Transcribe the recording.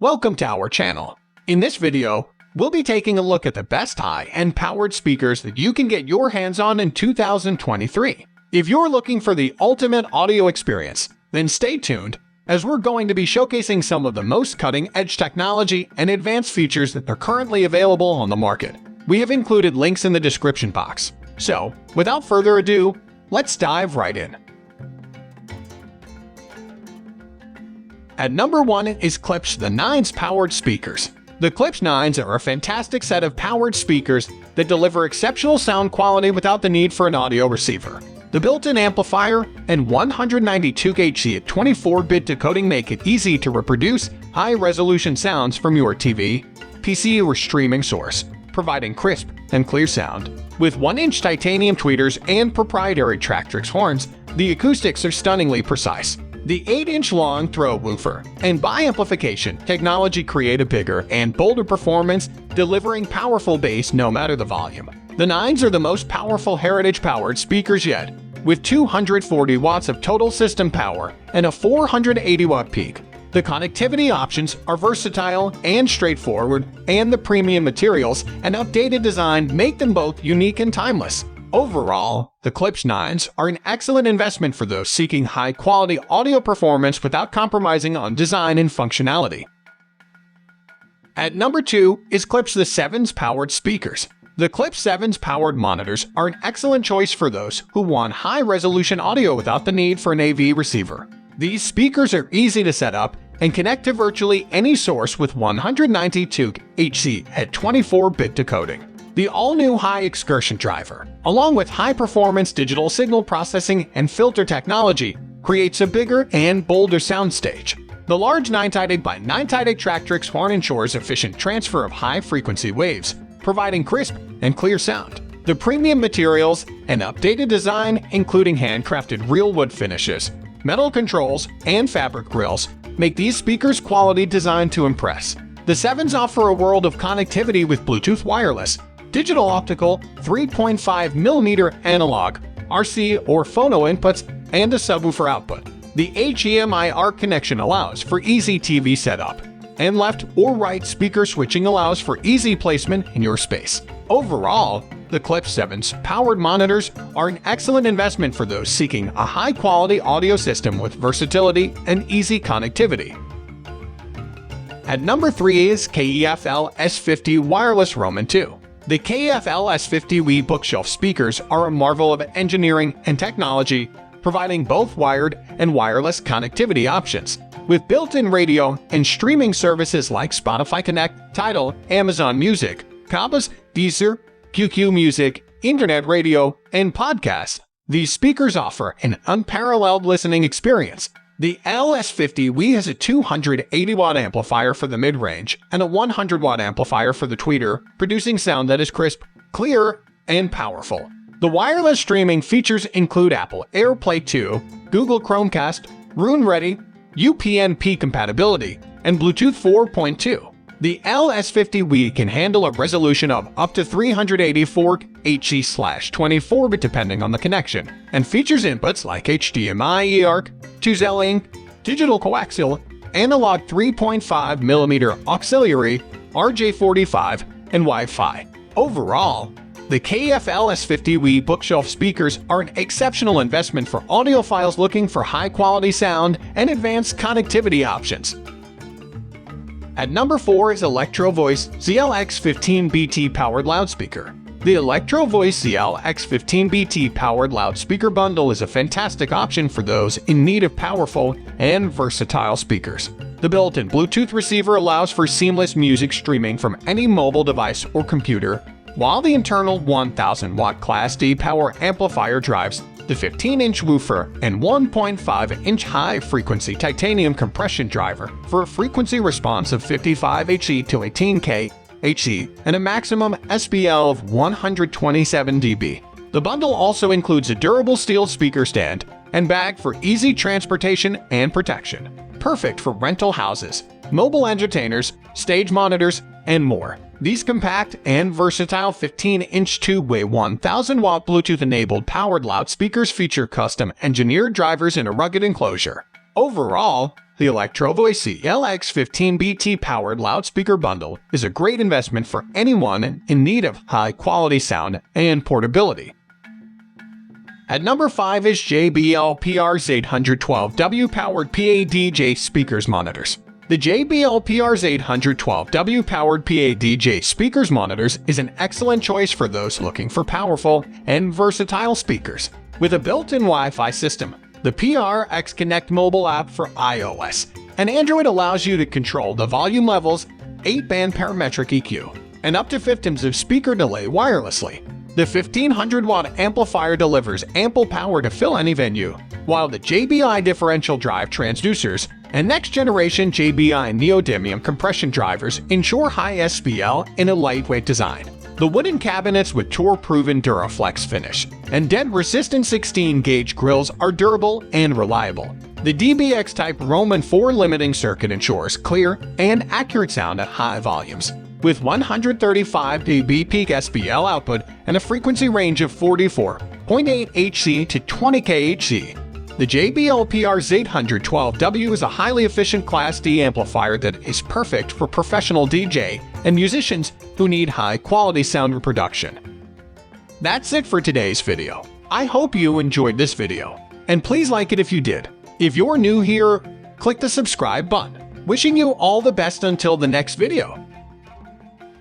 Welcome to our channel. In this video, we'll be taking a look at the best high-end powered speakers that you can get your hands on in 2023. If you're looking for the ultimate audio experience, then stay tuned, as we're going to be showcasing some of the most cutting-edge technology and advanced features that are currently available on the market. We have included links in the description box. So, without further ado, let's dive right in. At number 1 is Klipsch Nines powered speakers. The Klipsch Nines are a fantastic set of powered speakers that deliver exceptional sound quality without the need for an audio receiver. The built-in amplifier and 192Hz at 24-bit decoding make it easy to reproduce high-resolution sounds from your TV, PC, or streaming source, providing crisp and clear sound. With 1-inch titanium tweeters and proprietary Tractrix horns, the acoustics are stunningly precise. The 8-inch long throw woofer and bi-amplification technology create a bigger and bolder performance, delivering powerful bass no matter the volume. The Nines are the most powerful heritage-powered speakers yet, with 240 watts of total system power and a 480-watt peak. The connectivity options are versatile and straightforward, and the premium materials and updated design make them both unique and timeless. Overall, the Klipsch Nines are an excellent investment for those seeking high-quality audio performance without compromising on design and functionality. At number 2 is Klipsch Sevens powered speakers. The Klipsch Sevens powered monitors are an excellent choice for those who want high-resolution audio without the need for an AV receiver. These speakers are easy to set up and connect to virtually any source with 192Hz at 24-bit decoding. The all-new high excursion driver, along with high-performance digital signal processing and filter technology, creates a bigger and bolder soundstage. The large 9-tided by 9-tided Tractrix horn ensures efficient transfer of high-frequency waves, providing crisp and clear sound. The premium materials and updated design, including handcrafted real wood finishes, metal controls, and fabric grills, make these speakers quality designed to impress. The Sevens offer a world of connectivity with Bluetooth wireless, digital optical, 3.5mm analog, RC or phono inputs, and a subwoofer output. The HDMI ARC connection allows for easy TV setup, and left or right speaker switching allows for easy placement in your space. Overall, the Klipsch Sevens powered monitors are an excellent investment for those seeking a high-quality audio system with versatility and easy connectivity. At number 3 is KEF LS50 Wireless II. The KEF LS50 bookshelf speakers are a marvel of engineering and technology, providing both wired and wireless connectivity options. With built-in radio and streaming services like Spotify Connect, Tidal, Amazon Music, Kabas, Deezer, QQ Music, Internet Radio, and podcasts, these speakers offer an unparalleled listening experience. The LS50 has a 280-watt amplifier for the mid-range and a 100-watt amplifier for the tweeter, producing sound that is crisp, clear, and powerful. The wireless streaming features include Apple AirPlay 2, Google Chromecast, Roon Ready, UPnP compatibility, and Bluetooth 4.2. The LS50 can handle a resolution of up to 384Hz/24-bit depending on the connection, and features inputs like HDMI eARC, 2Z-Link, digital coaxial, analog 3.5mm auxiliary, RJ45, and Wi-Fi. Overall, the KEF LS50 bookshelf speakers are an exceptional investment for audiophiles looking for high-quality sound and advanced connectivity options. At number 4 is ElectroVoice CLX15BT powered loudspeaker. The ElectroVoice CLX15BT powered loudspeaker bundle is a fantastic option for those in need of powerful and versatile speakers. The built-in Bluetooth receiver allows for seamless music streaming from any mobile device or computer, while the internal 1000-watt Class D power amplifier drives the 15-inch woofer and 1.5-inch high-frequency titanium compression driver for a frequency response of 55Hz to 18kHz and a maximum SPL of 127 dB. The bundle also includes a durable steel speaker stand and bag for easy transportation and protection, perfect for rental houses, mobile entertainers, stage monitors, and more. These compact and versatile 15-inch two-way 1000-watt Bluetooth-enabled powered loudspeakers feature custom-engineered drivers in a rugged enclosure. Overall, The ElectroVoice CLX15BT powered loudspeaker bundle is a great investment for anyone in need of high-quality sound and portability. At number 5 is JBL PR's 812W powered PA-DJ speakers monitors. The JBL PR's 812W powered PA-DJ speakers monitors is an excellent choice for those looking for powerful and versatile speakers. With a built-in Wi-Fi system, the PRX Connect mobile app for iOS and Android allows you to control the volume levels, 8-band parametric EQ, and up to 5 times of speaker delay wirelessly. The 1500-watt amplifier delivers ample power to fill any venue, while the JBI differential drive transducers and next-generation JBI neodymium compression drivers ensure high SPL in a lightweight design. The wooden cabinets with tour-proven Duraflex finish and dent-resistant 16-gauge grills are durable and reliable. The DBX-type Roman 4 limiting circuit ensures clear and accurate sound at high volumes. With 135 dB peak SPL output and a frequency range of 44.8 Hz to 20 kHz, the JBL PR's 812W is a highly efficient Class D amplifier that is perfect for professional DJ and musicians who need high-quality sound reproduction. That's it for today's video. I hope you enjoyed this video, and please like it if you did. If you're new here, click the subscribe button. Wishing you all the best until the next video.